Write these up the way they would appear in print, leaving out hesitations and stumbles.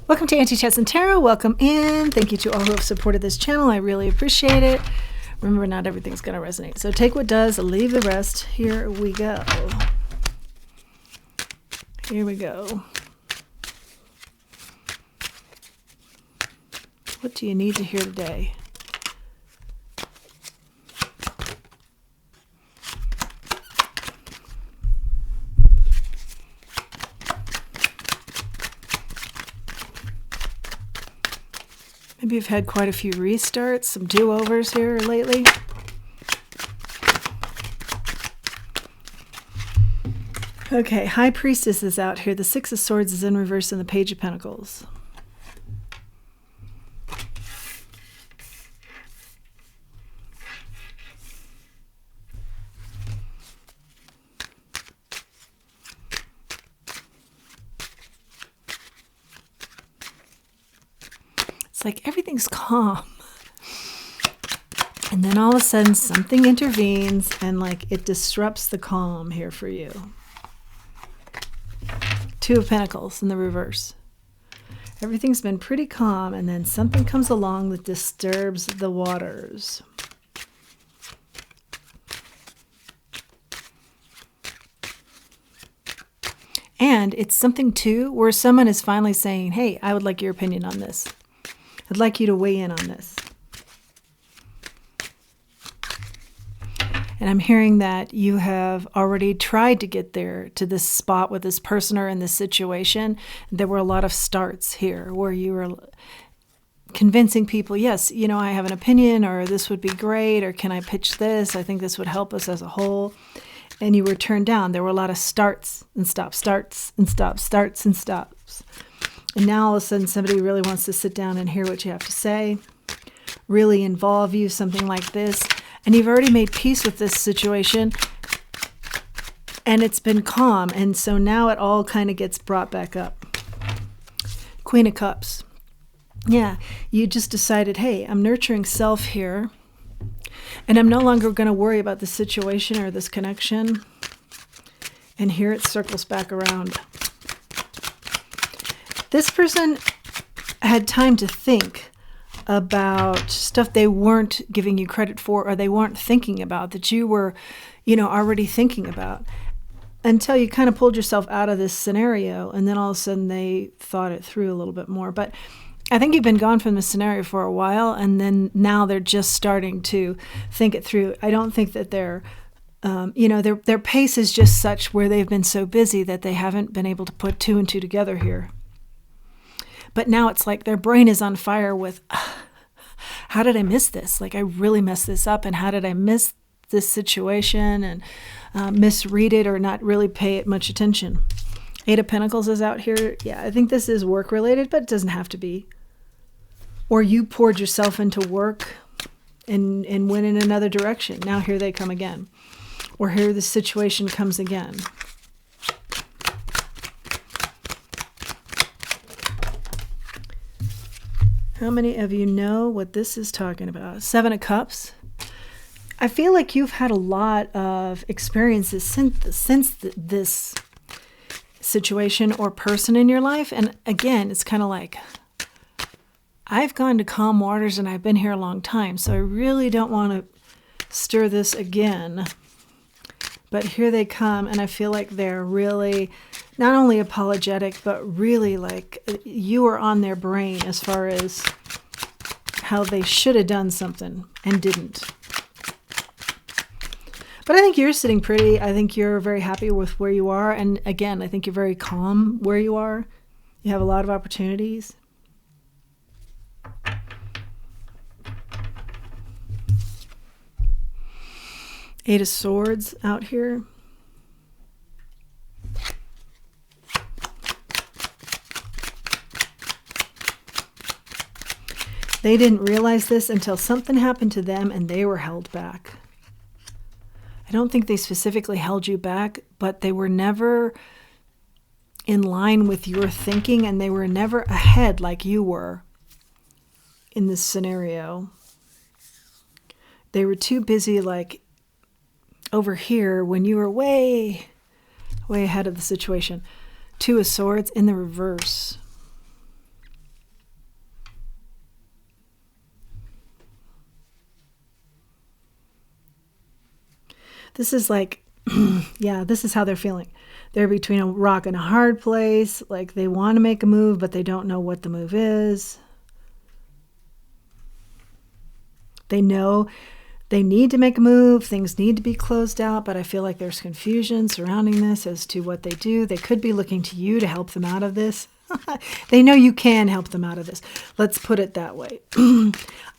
Welcome to Auntie Chats and Tarot. Welcome in. Thank you to all who have supported this channel. I really appreciate it. Remember, not everything's going to resonate. So take what does, leave the rest. Here we go. Here we go. What do you need to hear today? Maybe you've had quite a few restarts, some do-overs here lately. Okay, High Priestess is out here. The Six of Swords is in reverse and the Page of Pentacles. Like everything's calm, and then all of a sudden something intervenes and like it disrupts the calm here for you. Two of Pentacles in the reverse. Everything's been pretty calm, and then something comes along that disturbs the waters. And it's something too where someone is finally saying, hey, I would like your opinion on this. I'd like you to weigh in on this. And I'm hearing that you have already tried to get there to this spot with this person or in this situation. There were a lot of starts here where you were convincing people, yes, you know, I have an opinion, or this would be great, or can I pitch this? I think this would help us as a whole. And you were turned down. There were a lot of starts and stops, starts and stops, starts and stops. And now all of a sudden somebody really wants to sit down and hear what you have to say, really involve you, something like this. And you've already made peace with this situation and it's been calm. And so now it all kind of gets brought back up. Queen of Cups. Yeah, you just decided, hey, I'm nurturing self here. And I'm no longer going to worry about the situation or this connection. And here it circles back around. This person had time to think about stuff they weren't giving you credit for, or they weren't thinking about, that you were, you know, already thinking about, until you kind of pulled yourself out of this scenario. And then all of a sudden they thought it through a little bit more. But I think you've been gone from the scenario for a while, and then now they're just starting to think it through. I don't think that they're, you know, their pace is just such where they've been so busy that they haven't been able to put two and two together here. But now it's like their brain is on fire with, how did I miss this? Like, I really messed this up. And how did I miss this situation and misread it or not really pay it much attention? Eight of Pentacles is out here. Yeah, I think this is work related, but it doesn't have to be. Or you poured yourself into work and went in another direction. Now here they come again. Or here the situation comes again. How many of you know what this is talking about? Seven of Cups. I feel like you've had a lot of experiences since this situation or person in your life. And again, it's kind of like, I've gone to calm waters and I've been here a long time, so I really don't want to stir this again. But here they come, and I feel like they're really not only apologetic, but really like you are on their brain as far as how they should have done something and didn't. But I think you're sitting pretty. I think you're very happy with where you are. And again, I think you're very calm where you are. You have a lot of opportunities. Eight of Swords out here. They didn't realize this until something happened to them and they were held back. I don't think they specifically held you back, but they were never in line with your thinking, and they were never ahead like you were in this scenario. They were too busy like over here when you were way ahead of the situation. Two of Swords in the reverse. This is like, yeah, this is how they're feeling. They're between a rock and a hard place. Like they want to make a move, but they don't know what the move is. They know they need to make a move. Things need to be closed out, but I feel like there's confusion surrounding this as to what they do. They could be looking to you to help them out of this. They know you can help them out of this. Let's put it that way.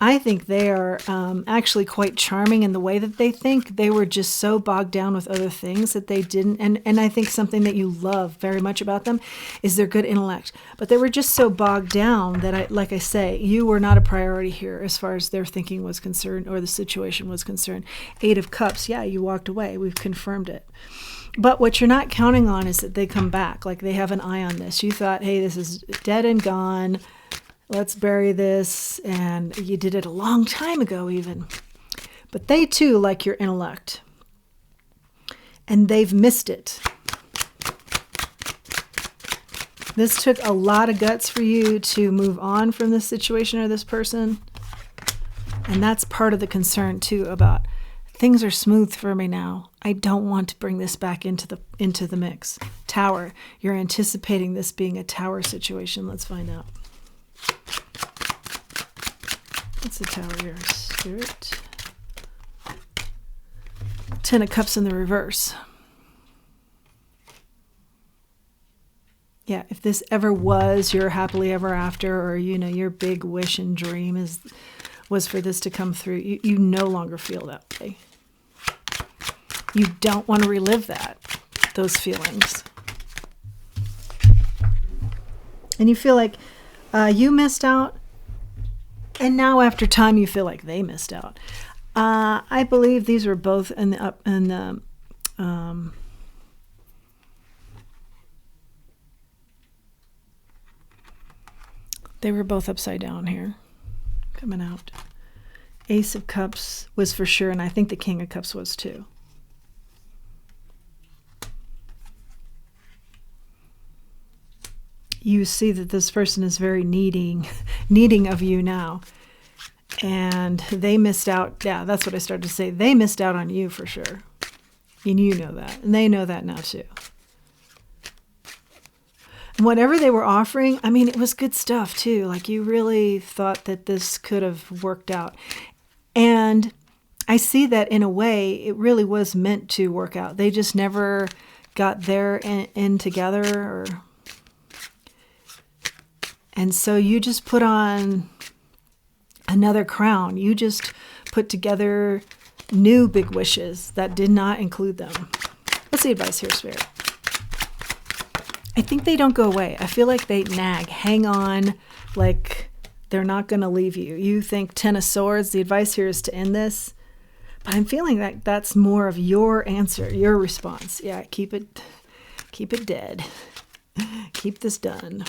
I think they are actually quite charming in the way that they think. They were just so bogged down with other things that they didn't. And I think something that you love very much about them is their good intellect. But they were just so bogged down that, like I say, you were not a priority here as far as their thinking was concerned or the situation was concerned. 8 of Cups, yeah, you walked away. We've confirmed it. But what you're not counting on is that they come back, like they have an eye on this. You thought, hey, this is dead and gone. Let's bury this. And you did it a long time ago even. But they too like your intellect. And they've missed it. This took a lot of guts for you to move on from this situation or this person. And that's part of the concern too about things are smooth for me now. I don't want to bring this back into the mix. Tower. You're anticipating this being a tower situation. Let's find out. What's the tower here? Spirit. 10 of Cups in the reverse. Yeah, if this ever was your happily ever after, or your big wish and dream was for this to come through, you no longer feel that way. You don't want to relive those feelings. And you feel like you missed out, and now after time you feel like they missed out. I believe these were both in the up in the they were both upside down here, coming out. Ace of Cups was for sure, and I think the King of Cups was too. You see that this person is very needing of you now. And they missed out. Yeah, that's what I started to say. They missed out on you for sure. And you know that. And they know that now too. And whatever they were offering, I mean, it was good stuff too. Like you really thought that this could have worked out. And I see that in a way, it really was meant to work out. They just never got their in together. And so you just put on another crown. You just put together new big wishes that did not include them. What's the advice here, Spirit? I think they don't go away. I feel like they nag, hang on, like they're not going to leave you. You think 10 of Swords, the advice here is to end this. But I'm feeling like that's more of your answer, your response. Yeah, keep it dead. Keep this done.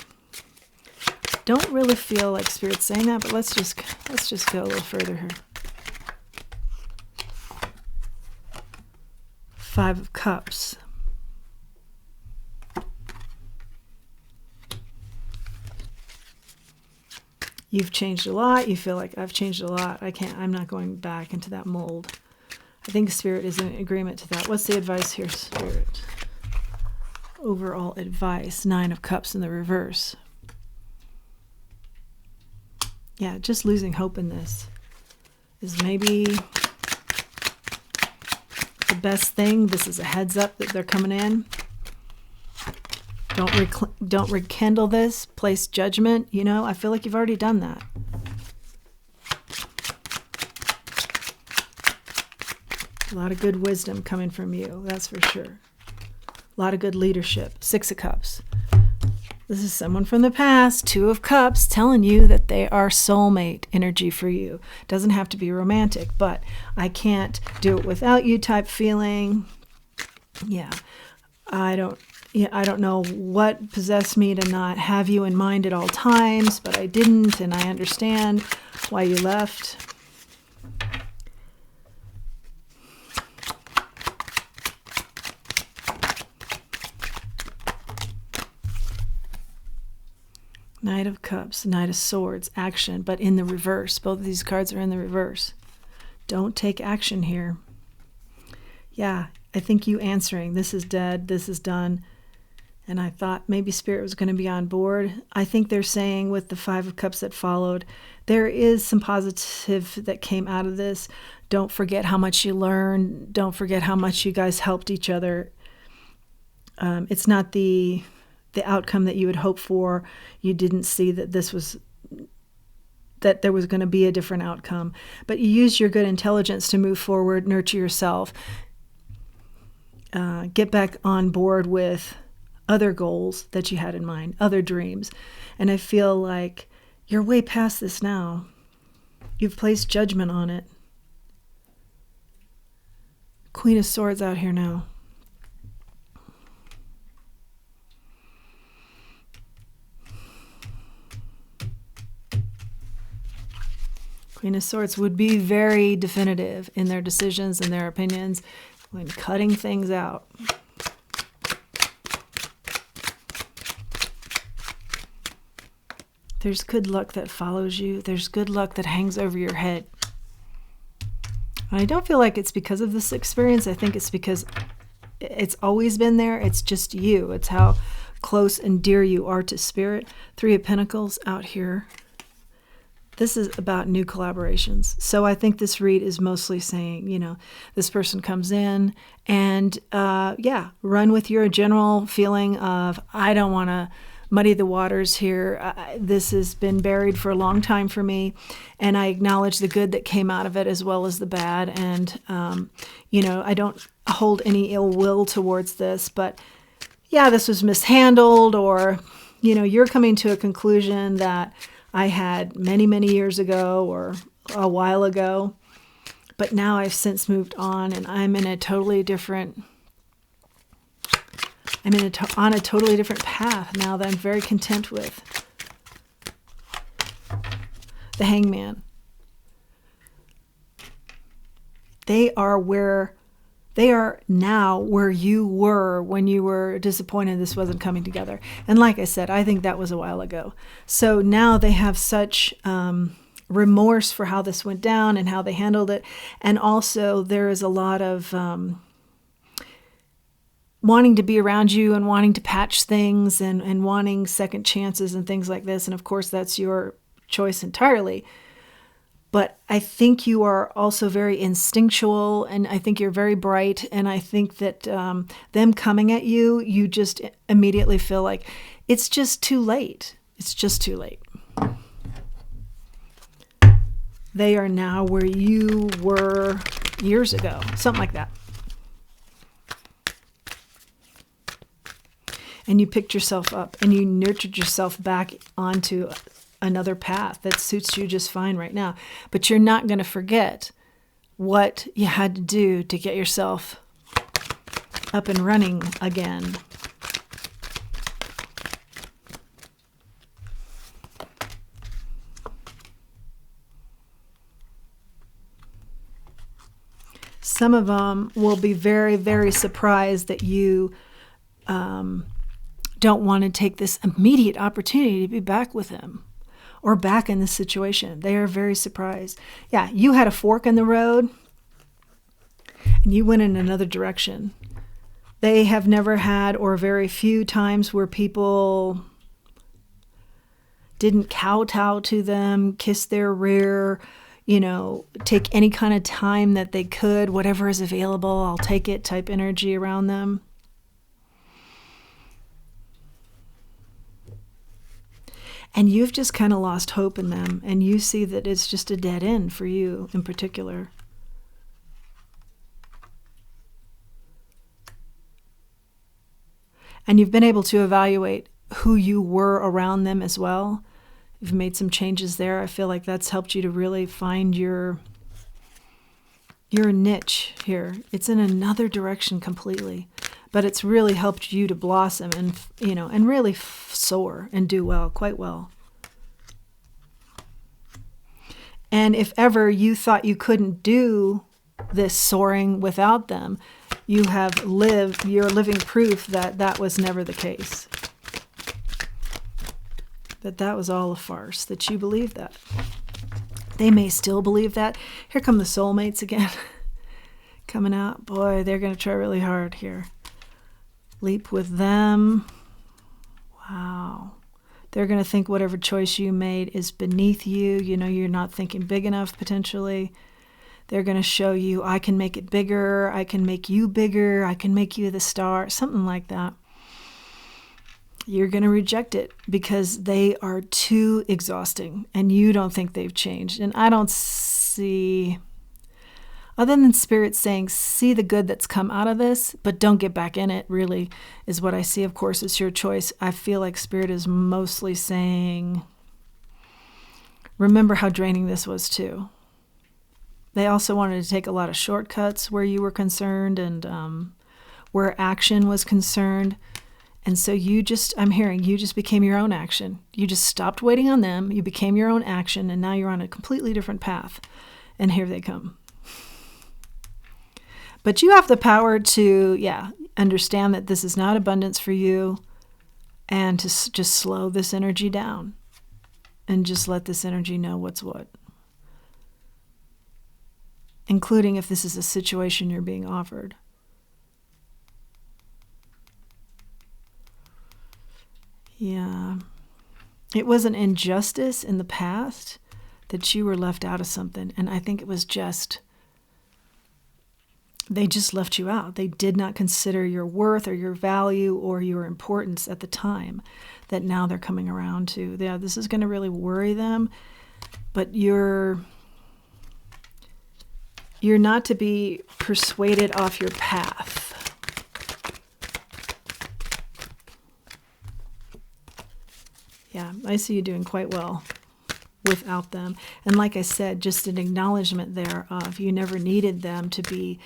Don't really feel like Spirit's saying that, but let's just go a little further here. 5 of Cups. You've changed a lot. You feel like I've changed a lot. I'm not going back into that mold. I think Spirit is in agreement to that. What's the advice here, Spirit? Overall advice. 9 of Cups in the reverse. Yeah, just losing hope in this is maybe the best thing. This is a heads up that they're coming in. Don't rekindle this. Place judgment. I feel like you've already done that. A lot of good wisdom coming from you. That's for sure. A lot of good leadership. 6 of Cups. This is someone from the past, 2 of Cups, telling you that they are soulmate energy for you. Doesn't have to be romantic, but I can't do it without you type feeling. Yeah, I don't know what possessed me to not have you in mind at all times, but I didn't, and I understand why you left. Knight of Cups, Knight of Swords, action, but in the reverse. Both of these cards are in the reverse. Don't take action here. yeah, I think you answering, this is dead, this is done. And I thought maybe Spirit was going to be on board. I think they're saying with the Five of Cups that followed, there is some positive that came out of this. Don't forget how much you learned. Don't forget how much you guys helped each other. It's not the outcome that you would hope for. You didn't see that that there was going to be a different outcome. But you used your good intelligence to move forward, nurture yourself, get back on board with other goals that you had in mind, other dreams. And I feel like you're way past this now. You've placed judgment on it. Queen of Swords out here now. Queen of Swords would be very definitive in their decisions and their opinions when cutting things out. There's good luck that follows you. There's good luck that hangs over your head. And I don't feel like it's because of this experience. I think it's because it's always been there. It's just you. It's how close and dear you are to Spirit. Three of Pentacles out here. This is about new collaborations. So I think this read is mostly saying, this person comes in and, run with your general feeling of, I don't want to muddy the waters here. This has been buried for a long time for me, and I acknowledge the good that came out of it as well as the bad. And, I don't hold any ill will towards this, but yeah, this was mishandled, or, you're coming to a conclusion that I had many, many years ago or a while ago, but now I've since moved on and I'm in a totally different on a totally different path now that I'm very content with. The Hangman. They are now where you were when you were disappointed this wasn't coming together. And like I said, I think that was a while ago. So now they have such remorse for how this went down and how they handled it. And also there is a lot of wanting to be around you and wanting to patch things and wanting second chances and things like this. And of course, that's your choice entirely. But I think you are also very instinctual, and I think you're very bright. And I think that them coming at you, you just immediately feel like it's just too late. It's just too late. They are now where you were years ago, something like that. And you picked yourself up and you nurtured yourself back onto another path that suits you just fine right now. But you're not going to forget what you had to do to get yourself up and running again. Some of them will be very, very surprised that you don't want to take this immediate opportunity to be back with him or back in this situation. They are very surprised. Yeah, you had a fork in the road and you went in another direction. They have never had, or very few times, where people didn't kowtow to them, kiss their rear, take any kind of time that they could, whatever is available, I'll take it type energy around them. And you've just kind of lost hope in them, and you see that it's just a dead end for you in particular. And you've been able to evaluate who you were around them as well. You've made some changes there. I feel like that's helped you to really find your niche here. It's in another direction completely, but it's really helped you to blossom and really soar and do well, quite well. And if ever you thought you couldn't do this soaring without them, you're living proof that that was never the case. That was all a farce, that you believed that. They may still believe that. Here come the soulmates again. coming out. Boy, they're going to try really hard here. Leap with them. Wow. They're going to think whatever choice you made is beneath you. You know, you're not thinking big enough, potentially. They're going to show you, I can make it bigger. I can make you bigger. I can make you the star. Something like that. You're going to reject it because they are too exhausting and you don't think they've changed. And I don't see, other than Spirit saying, see the good that's come out of this, but don't get back in it, really, is what I see. Of course, it's your choice. I feel like Spirit is mostly saying, remember how draining this was too. They also wanted to take a lot of shortcuts where you were concerned and where action was concerned. And so I'm hearing, you just became your own action. You just stopped waiting on them. You became your own action, and now you're on a completely different path. And here they come. But you have the power to, understand that this is not abundance for you and to just slow this energy down and just let this energy know what's what. Including if this is a situation you're being offered. Yeah. It was an injustice in the past that you were left out of something. And I think it was they just left you out. They did not consider your worth or your value or your importance at the time that now they're coming around to. Yeah, this is going to really worry them. But you're not to be persuaded off your path. Yeah, I see you doing quite well without them. And like I said, just an acknowledgement there of you never needed them to be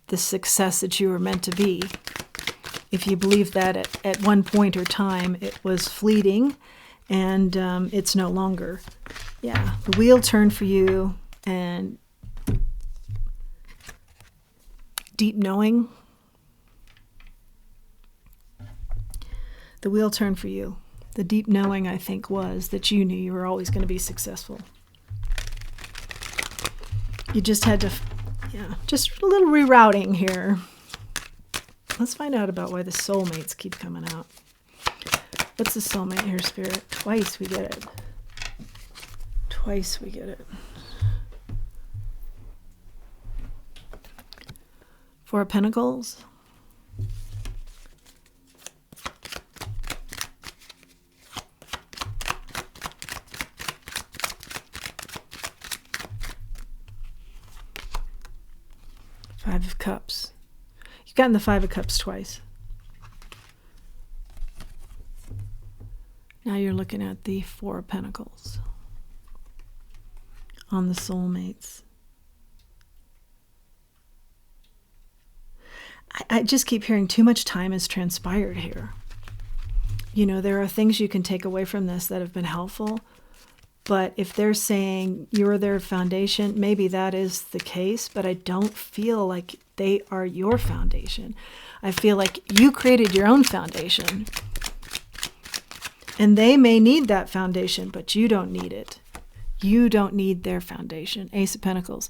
the success that you were meant to be. If you believe that at one point or time it was fleeting and it's no longer. Yeah, the wheel turned for you and deep knowing. The wheel turned for you. The deep knowing, I think, was that you knew you were always going to be successful. You just had to, just a little rerouting here. Let's find out about why the soulmates keep coming out. What's the soulmate here, Spirit? Twice we get it. Twice we get it. Four of Pentacles. Five of Cups. You've gotten the Five of Cups twice. Now you're looking at the Four of Pentacles on the soulmates. I just keep hearing too much time has transpired here. You know, there are things you can take away from this that have been helpful. But if they're saying you're their foundation, maybe that is the case, but I don't feel like they are your foundation. I feel like you created your own foundation. And they may need that foundation, but you don't need it. You don't need their foundation. Ace of Pentacles.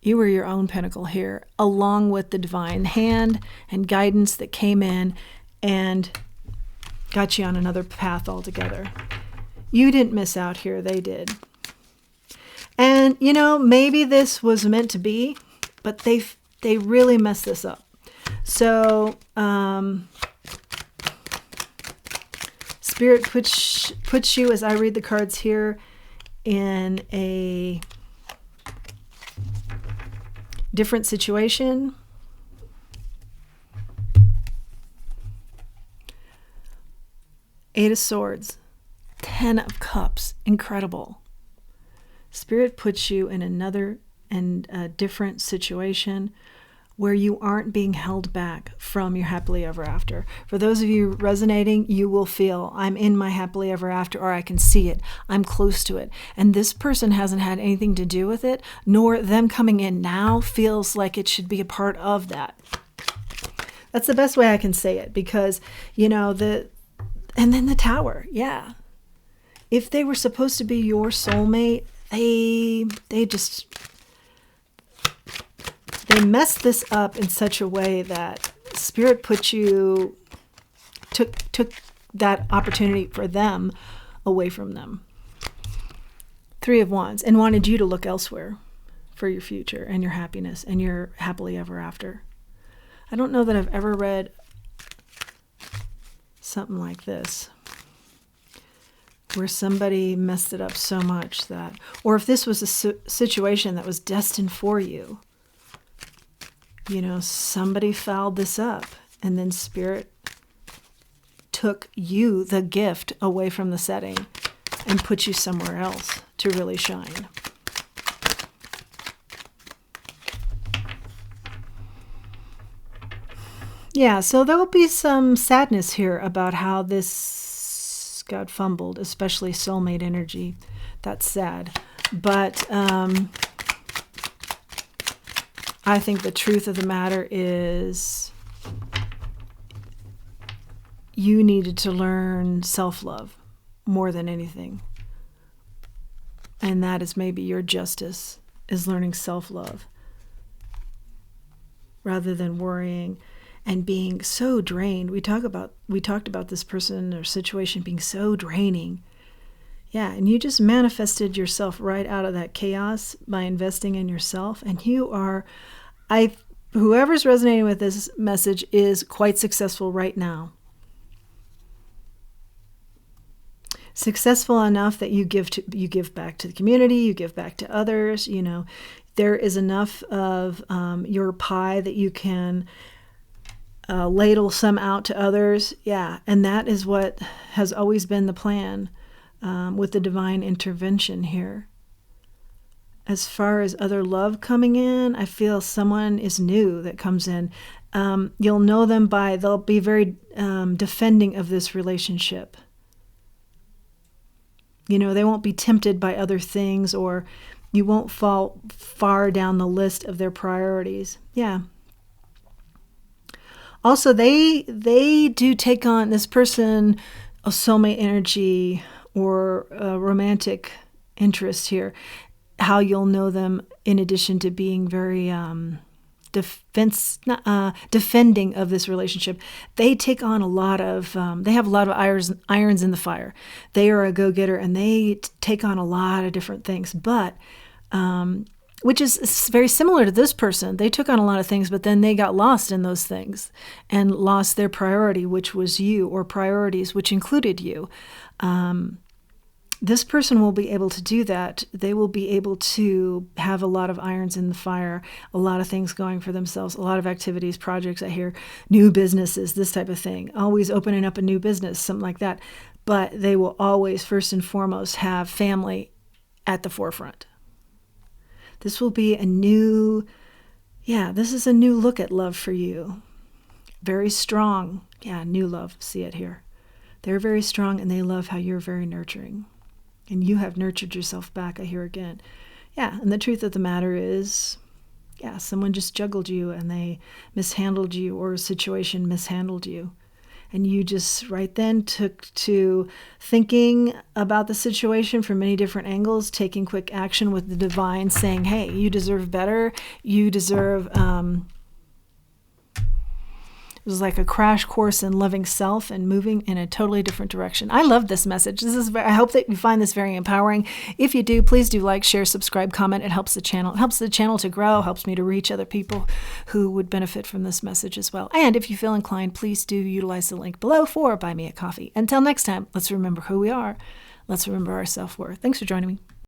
You were your own pentacle here, along with the divine hand and guidance that came in and got you on another path altogether. You didn't miss out here, they did. And, you know, maybe this was meant to be, but they really messed this up. So, Spirit puts you, as I read the cards here, in a different situation. Eight of Swords. 10 of Cups. Incredible. Spirit puts you in another and a different situation where you aren't being held back from your happily ever after. For those of you resonating, you will feel, I'm in my happily ever after, or I can see it. I'm close to it. And this person hasn't had anything to do with it, nor them coming in now feels like it should be a part of that. That's the best way I can say it, because, you know, and then the Tower, yeah. If they were supposed to be your soulmate, they they messed this up in such a way that Spirit took that opportunity for them away from them. Three of Wands, and wanted you to look elsewhere for your future and your happiness and your happily ever after. I don't know that I've ever read something like this, where somebody messed it up so much that, or if this was a situation that was destined for you, somebody fouled this up, and then Spirit took you, the gift, away from the setting and put you somewhere else to really shine. Yeah, so there will be some sadness here about how this got fumbled, especially soulmate energy. That's sad. But I think the truth of the matter is you needed to learn self-love more than anything. And that is maybe your justice, is learning self-love rather than worrying and being so drained. We talked about this person or situation being so draining. Yeah, and you just manifested yourself right out of that chaos by investing in yourself. And whoever's resonating with this message is quite successful right now. Successful enough that you give back to the community, you give back to others. There is enough of your pie that you can ladle some out to others. Yeah, and that is what has always been the plan with the divine intervention here. As far as other love coming in, I feel someone is new that comes in. You'll know them they'll be very defending of this relationship. They won't be tempted by other things, or you won't fall far down the list of their priorities. Yeah. Also, they do take on this person, a soulmate energy or a romantic interest here. How you'll know them, in addition to being very defending of this relationship, they take on a lot of, they have a lot of irons in the fire. They are a go-getter, and they take on a lot of different things, but which is very similar to this person. They took on a lot of things, but then they got lost in those things and lost their priority, which was you, or priorities, which included you. This person will be able to do that. They will be able to have a lot of irons in the fire, a lot of things going for themselves, a lot of activities, projects, I hear, new businesses, this type of thing, always opening up a new business, something like that. But they will always, first and foremost, have family at the forefront. This will be this is a new look at love for you. Very strong. Yeah, new love. See it here. They're very strong, and they love how you're very nurturing. And you have nurtured yourself back, I hear again. Yeah, and the truth of the matter is, someone just juggled you, and they mishandled you, or a situation mishandled you. And you just right then took to thinking about the situation from many different angles, taking quick action with the divine, saying, hey, you deserve better. You deserve, it was like a crash course in loving self and moving in a totally different direction. I love this message. I hope that you find this very empowering. If you do, please do like, share, subscribe, comment. It helps the channel. It helps the channel to grow, helps me to reach other people who would benefit from this message as well. And if you feel inclined, please do utilize the link below for Buy Me a Coffee. Until next time, let's remember who we are. Let's remember our self-worth. Thanks for joining me.